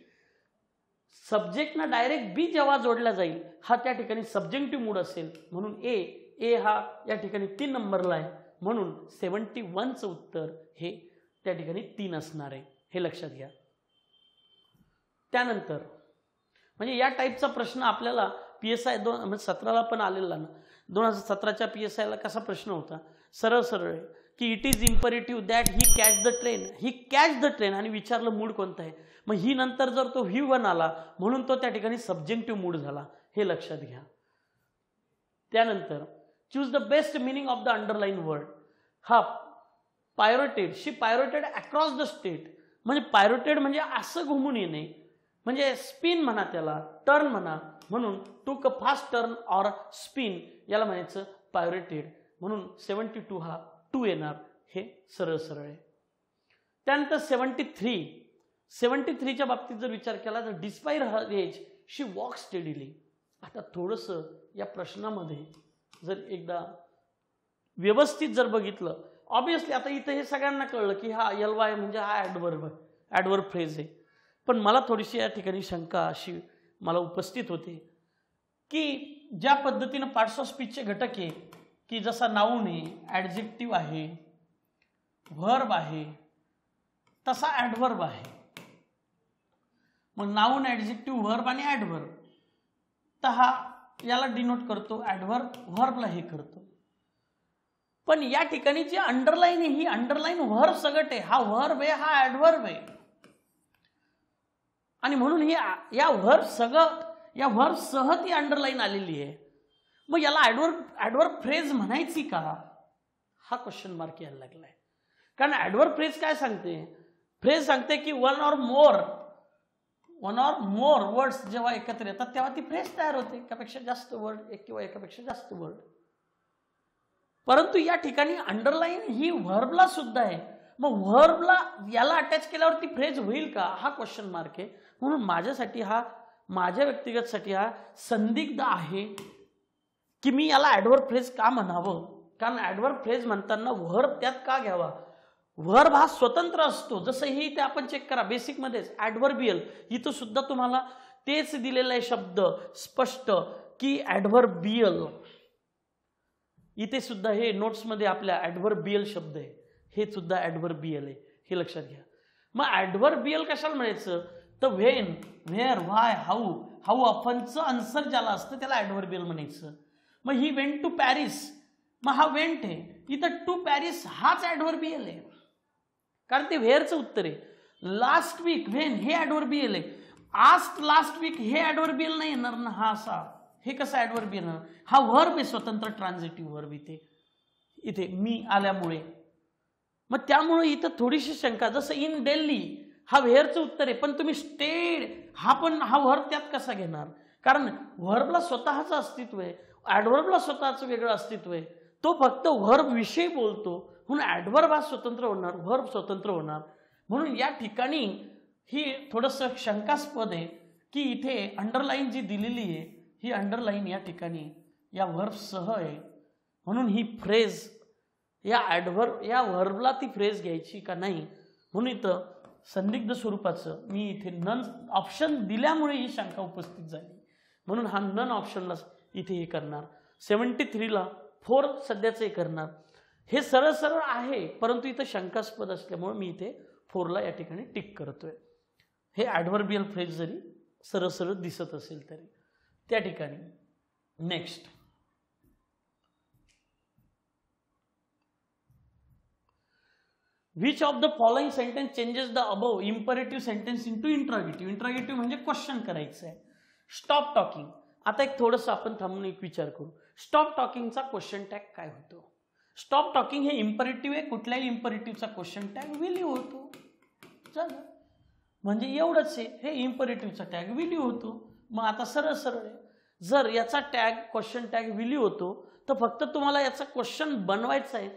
सब्जेक्टना डायरेक्ट बी जेव्हा जोडला जाईल, हा त्या ठिकाणी सब्जेक्टिव्ह मूड असेल. म्हणून ए हा या ठिकाणी 3 नंबरला आहे, म्हणून 71चं उत्तर हे त्या ठिकाणी 3 असणार आहे, हे लक्षात घ्या. त्यानंतर म्हणजे या टाईपचा प्रश्न आपल्याला PSI 2017ला पण आलेला ना. 2017च्या PSIला कसा प्रश्न होता, सरळ सरळ की it is imperative that he catch the train, he catch the train, आणि विचारलं मूड कोणता आहे. मग ही नंतर जर तो V1 आला म्हणून तो त्या ठिकाणी सब्जेक्टिव्ह मूड झाला, हे लक्षात घ्या. त्यानंतर choose the best meaning of the underline word. हा pirouetted, she pirouetted across the state, म्हणजे पायरोटेड म्हणजे असं घुमून येणे, म्हणजे स्पिन म्हणा त्याला, टर्न म्हणा, म्हणून टूक a fast turn or spin याला म्हणायचं पायरोटेड. म्हणून 72 हा 2 येणार, हे सरळ सरळ आहे. त्यानंतर 73च्या बाबतीत जर विचार केला तर डिस्पायर हर एज शी वॉक स्टेडीली. आता थोडंसं या प्रश्नामध्ये जर एकदा व्यवस्थित जर बघितलं, ऑब्विसली आता इथं हे सगळ्यांना कळलं की हा LY म्हणजे हा ॲडवर्ब फ्रेज आहे. पण मला थोडीशी या ठिकाणी शंका अशी मला उपस्थित होते की ज्या पद्धतीनं पार्ट्स ऑफ स्पीचचे घटक आहे की जसा नाऊन आहे, ॲडजेक्टिव्ह आहे, व्हर्ब आहे, तसा ॲडवर्ब आहे. मग नाऊन, ॲडजेक्टिव्ह, व्हर्ब आणि ॲडवर्ब, तर हा याला डिनोट करतो ॲडवर्ब, व्हर्बला हे करतो. पण या ठिकाणी जी अंडरलाईन आहे ही अंडरलाईन व्हर्ब सगट आहे, हा व्हर्ब आहे, हा ॲडवर्ब आहे. आणि म्हणून ही या व्हर्ब सह ती अंडरलाईन आलेली आहे. मग याला ॲडवर्ब फ्रेज म्हणायची का, हा क्वेश्चन मार्क यायला लागलाय. कारण ॲडवर्ब फ्रेज काय सांगते, फ्रेज सांगते की 1 or more one or more words जेव्हा एकत्र येतात तेव्हा ती फ्रेज तयार होते, एकापेक्षा जास्त वर्ड, एक किंवा एकापेक्षा जास्त वर्ड. परंतु या ठिकाणी अंडरलाईन ही व्हर्बला सुद्धा आहे. मग व्हर्बला याला अटॅच केल्यावरती फ्रेज होईल का, हा क्वेश्चन मार्क आहे. म्हणून माझ्या व्यक्तिगतसाठी हा संदिग्ध आहे की मी याला ॲडव्हर्ब फ्रेज का म्हणावं. कारण ॲडव्हर्ब फ्रेज म्हणताना व्हर्ब त्यात का घ्यावा. व्हर्ब हा स्वतंत्र असतो. जसं ही इथे आपण चेक करा बेसिकमध्येच ॲडव्हर्बियल, इथं सुद्धा तुम्हाला तेच दिलेलं आहे शब्द स्पष्ट की ॲडव्हर्बियल. इथे सुद्धा हे नोट्समध्ये आपल्या ॲडव्हर्बियल शब्द आहे, हे सुद्धा ॲडव्हर्बियल आहे, हे लक्षात घ्या. मग ॲडव्हर्बियल कशाला म्हणायचं तर व्हेन, व्हेअर, व्हाय, हाऊ ऑफनचं आन्सर ज्याला असतं त्याला ॲडव्हर्बियल म्हणायचं. मग ही वेंट टू पॅरिस, मग हा वेंट आहे, इथं टू पॅरिस हाच ॲडव्हर्बियल आहे कारण ते व्हेअरचं उत्तर आहे. लास्ट वीक व्हेन हे ॲडव्हर्बियल आहे. आस्ट लास्ट वीक हे ॲडव्हर्बियल नाही येणार ना, हा असा, हे कसं ॲडव्हर्बियल येणार. हा व्हर्ब आहे स्वतंत्र ट्रान्झिटिव्ह व्हर्ब इथे मी आल्यामुळे. मग त्यामुळे इथं थोडीशी शंका, जसं इन दिल्ली हा व्हेअरचं उत्तर आहे पण तुम्ही स्टेड हा व्हर्ब त्यात कसा घेणार. कारण व्हर्बला स्वतःचं अस्तित्व आहे, ॲडव्हर्बला स्वतःचं वेगळं अस्तित्व आहे. तो फक्त व्हर्ब विषयी बोलतो म्हणून ॲडव्हर्ब हा स्वतंत्र होणार, व्हर्ब स्वतंत्र होणार. म्हणून या ठिकाणी ही थोडंसं शंकास्पद आहे की इथे अंडरलाईन जी दिलेली आहे ही अंडरलाईन या ठिकाणी या व्हर्बसह आहे. म्हणून ही फ्रेज या व्हर्बला ती फ्रेज घ्यायची का नाही, म्हणून इथं संदिग्ध स्वरूपाचं मी इथे नन ऑप्शन दिल्यामुळे ही शंका उपस्थित झाली. म्हणून हा नन ऑप्शनला इथे हे करणार. 73ला 4 सध्याचं हे करणार. हे सरळ सरळ आहे परंतु इथं शंकास्पद असल्यामुळे मी इथे 4ला या ठिकाणी टिक करतोय. हे ॲडव्हर्बियल फ्रेज जरी सरळ सरळ दिसत असेल तरी त्या ठिकाणी. Next, which of the following sentence changes the above imperative sentence into interrogative. Interrogative म्हणजे क्वेश्चन करायचं आहे. Stop talking. आता एक थोडंसं आपण थांबून एक विचार करू. स्टॉप टॉकिंगचा क्वेश्चन टॅग काय होतो. स्टॉप टॉकिंग हे इम्परेटिव्ह आहे, कुठल्याही इम्परेटिव्हचा क्वेश्चन टॅग विल यू होतो. झालं, म्हणजे एवढंच आहे, हे इम्परेटिव्हचा टॅग विल यू होतो. मग आता सरळ सरळ आहे, जर याचा tag question tag will you होतो तर फक्त तुम्हाला याचा क्वेश्चन बनवायचा आहे.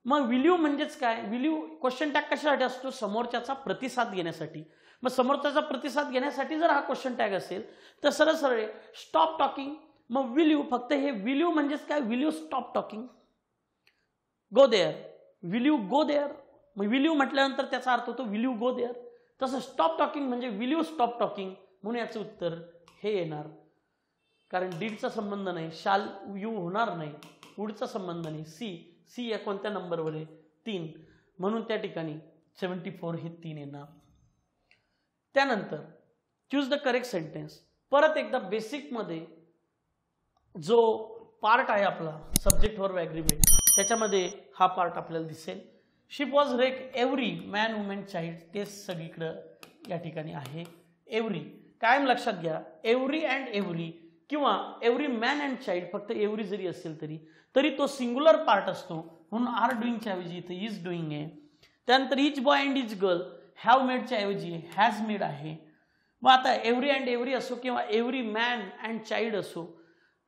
मग विल यू म्हणजेच काय, विल यू क्वेश्चन टॅग कशासाठी असतो, समोरच्याचा प्रतिसाद घेण्यासाठी. मग समोरच्याचा प्रतिसाद घेण्यासाठी जर हा क्वेश्चन टॅग असेल तर सरळ सरळ स्टॉप टॉकिंग. मग विल यू, फक्त हे विल यू म्हणजेच काय, will you stop talking, go there, will you go there. मग विल यू म्हटल्यानंतर त्याचा अर्थ होतो विल यू गो देअर. तसं स्टॉप टॉकिंग म्हणजे विल यू स्टॉप टॉकिंग, म्हणून याचं उत्तर हे येणार. कारण डीडचा संबंध नाही, शाल यू होणार नाही, वुडचा संबंध नाही. सी या कोणत्या नंबरवर आहे, 3, म्हणून त्या ठिकाणी 74 हे 3 येणार. त्यानंतर चूज द करेक्ट सेंटेन्स. परत एकदा बेसिकमध्ये जो पार्ट आहे आपला सब्जेक्ट वर्ब ॲग्रीमेंट त्याच्यामध्ये हा पार्ट आपल्याला दिसेल. Ship was wreck every man women child, ते सगळीकडं या ठिकाणी आहे. एव्हरी कायम लक्षात घ्या, एव्हरी अँड एव्हरी किंवा एव्हरी मॅन अँड चाइल्ड, फक्त एव्हरी जरी असेल तरी तो सिंग्युलर पार्ट असतो म्हणून आर डुईंगच्या ऐवजी इथे इज डुईंग आहे. त्यानंतर each boy and each girl have मेडच्या ऐवजी हॅज मेड आहे. मग आता एव्हरी अँड एव्हरी असो किंवा एव्हरी मॅन अँड चाइल्ड असो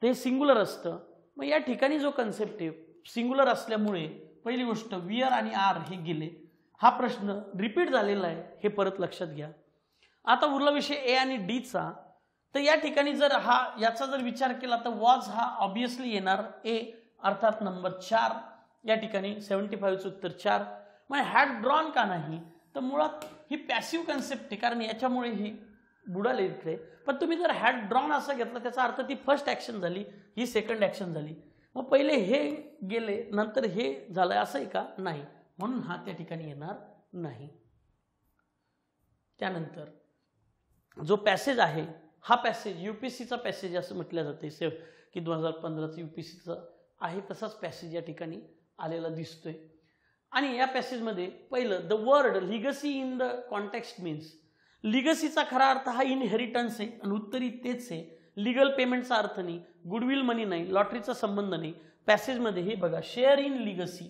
ते सिंग्युलर असतं. मग या ठिकाणी जो कन्सेप्ट आहे सिंग्युलर असल्यामुळे पहिली गोष्ट वियर आणि आर हे गेले. हा प्रश्न रिपीट झालेला आहे हे परत लक्षात घ्या. आता उरला विषय ए आणि डीचा. तर या ठिकाणी जर याचा जर विचार केला तर वॉज हा ऑब्विसली येणार ए, अर्थात नंबर 4 या ठिकाणी 75चं उत्तर 4. मग हॅड ड्रॉन का नाही, तर मुळात ही पॅसिव्ह कन्सेप्ट आहे कारण याच्यामुळे ही बुडाले इकडे. पण तुम्ही जर हॅड ड्रॉन असं घेतलं त्याचा अर्थ ती फर्स्ट ॲक्शन झाली, ही सेकंड ॲक्शन झाली. मग पहिले हे गेले नंतर हे झालं असं आहे का, नाही, म्हणून हा त्या ठिकाणी येणार नाही. त्यानंतर जो पॅसेज आहे हा पॅसेज यूपीएससीचा पॅसेज असं म्हटलं जाते की 2015चं यूपीएससीचं आहे तसाच पॅसेज या ठिकाणी आलेला दिसतोय. आणि या पॅसेजमध्ये पहिलं the word legacy in the context means, लिगसीचा खरा अर्थ हा इनहेरिटन्स आहे आणि उत्तरी तेच आहे. लिगल पेमेंटचा अर्थ नाही, गुडविल मनी नाही, लॉटरीचा संबंध नाही. पॅसेजमध्ये हे बघा शेअर इन लिगसी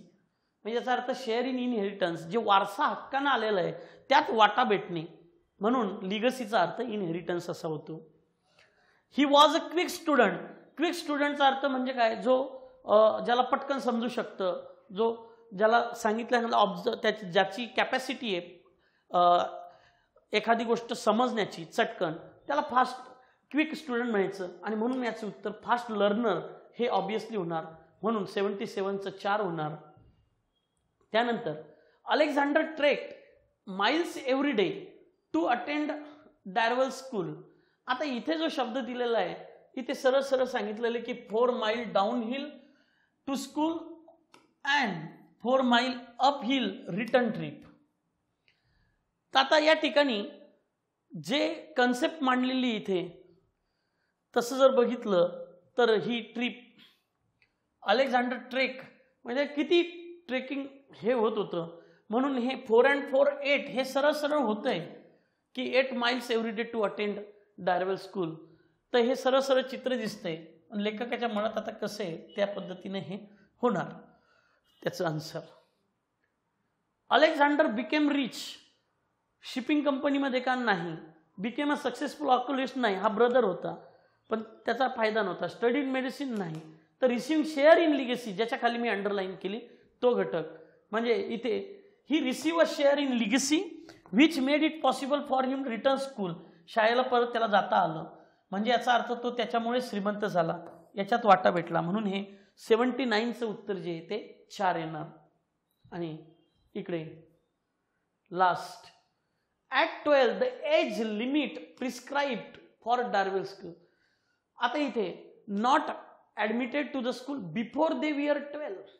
म्हणजे याचा अर्थ शेअर इन इनहेरिटन्स, जे वारसा हक्कानं आलेलं आहे त्यात वाटा भेटणे. म्हणून लिगसीचा अर्थ इनहेरिटन्स असा होतो. He was a quick student. Quick स्टुडंटचा अर्थ म्हणजे काय, जो ज्याला पटकन समजू शकतं, जो ज्याला सांगितल्यानंतर त्याची ज्याची कॅपॅसिटी आहे एखादी गोष्ट समजण्याची चटकन, त्याला फास्ट क्विक स्टुडंट म्हणायचं. आणि म्हणून याचं उत्तर फास्ट लर्नर हे ऑब्विसली होणार, म्हणून 77चं 4 होणार. त्यानंतर Alexander trekked miles every day to attend Darwell school. आता इथे जो शब्द दिलेला आहे इथे सरळ सरळ सांगितलेलं की 4 mile down hill to school and 4 mile up hill return trip. तर आता या ठिकाणी जे कन्सेप्ट मांडलेली इथे तसं जर बघितलं तर ही ट्रिप अलेक्झांडर ट्रेक म्हणजे किती ट्रेकिंग हे होत होतं, म्हणून हे 4 and 4 8 हे सरळ सरळ होतंय की 8 miles every day to attend Darwell school. तर हे सरळ सरळ चित्र दिसतंय. लेखकाच्या मनात आता कसं आहे त्या पद्धतीने हे होणार. त्याचं answer Alexander became rich shipping कंपनीमध्ये का नाही. बिकेम अ सक्सेसफुल ऑक्युलिस्ट नाही, हा ब्रदर होता पण त्याचा फायदा नव्हता. स्टडी इन मेडिसिन नाही. तर रिसिव्ह शेअर इन लिगसी ज्याच्या खाली मी अंडरलाईन केली तो घटक, म्हणजे इथे ही receive a share in legacy which made it possible for him return school. शाळेला परत त्याला जाता आलं, म्हणजे याचा अर्थ तो त्याच्यामुळे श्रीमंत झाला, याच्यात वाटा भेटला. म्हणून हे 79चं उत्तर जे आहे ते 4 येणार. आणि इकडे last at 12 the age limit prescribed for Darwell school. आता इथे not admitted to the school before they were 12.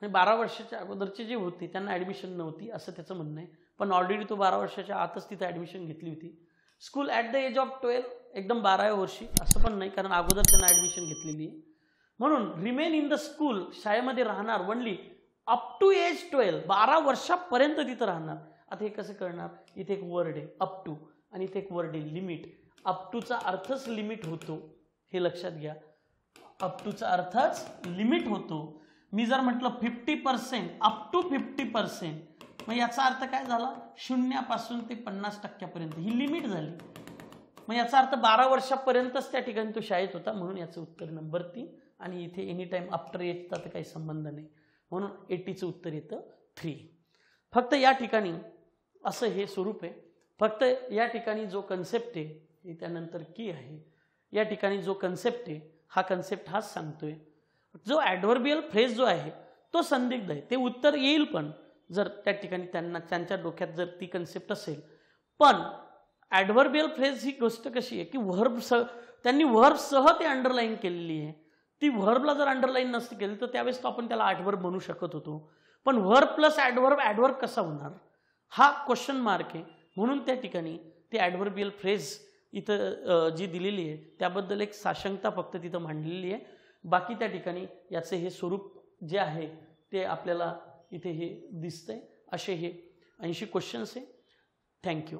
12 वर्षाच्या अगोदरचे जे होते त्यांना ॲडमिशन नव्हती असं त्याचं म्हणणं आहे, पण ऑलरेडी तो 12 वर्षाच्या आतच तिथे ॲडमिशन घेतली होती. School at the age of 12 एकदम 12व्या वर्षी असं पण नाही, कारण अगोदर त्यांना ॲडमिशन घेतलेली आहे. म्हणून रिमेन इन द स्कूल शाळेमध्ये राहणार वनली अप टू एज 12 12 वर्षापर्यंत तिथं राहणार. आता हे कसं करणार, इथे एक वर्ड आहे अप टू आणि इथे एक वर्ड आहे लिमिट. अप टूचा अर्थच लिमिट होतो, हे लक्षात घ्या. अप टूचा अर्थच लिमिट होतो. मी जर म्हटलं 50% अप टू 50%, मग याचा अर्थ काय झाला, 0 पासून ते 50% ही लिमिट झाली. मग याचा अर्थ 12 वर्षापर्यंतच त्या ठिकाणी तो शाळेत होता, म्हणून याचं उत्तर नंबर 3. आणि इथे एनी टाइम आफ्टर एजचा तर काही संबंध नाही, म्हणून 80चं उत्तर येतं 3. फक्त या ठिकाणी असं हे स्वरूप आहे. फक्त या ठिकाणी जो कन्सेप्ट आहे हे त्यानंतर की आहे. या ठिकाणी जो कन्सेप्ट आहे हा कन्सेप्ट हाच सांगतोय. जो ॲडव्हर्बियल फ्रेज जो आहे तो संदिग्ध आहे, ते उत्तर येईल पण जर त्या ठिकाणी त्यांच्या डोक्यात जर ती कन्सेप्ट असेल. पण ॲडव्हर्बियल फ्रेज ही गोष्ट कशी आहे की व्हर्ब त्यांनी व्हर्बसह ते अंडरलाईन केलेली आहे. ती व्हर्बला जर अंडरलाईन नसती केली तर त्यावेळेस तो आपण त्याला ॲडव्हर्ब म्हणू शकत होतो. पण व्हर्ब प्लस ॲडव्हर्ब कसा होणार हा क्वेश्चन मार्क आहे. म्हणून त्या ठिकाणी ते ॲडव्हर्बियल फ्रेज इथं जी दिलेली आहे त्याबद्दल एक साशंकता फक्त तिथं मांडलेली आहे. बाकी त्या ठिकाणी याचे हे स्वरूप जे आहे ते आपल्याला इथे हे दिसतंय. असे हे 80 क्वेश्चन्स आहे. थँक्यू.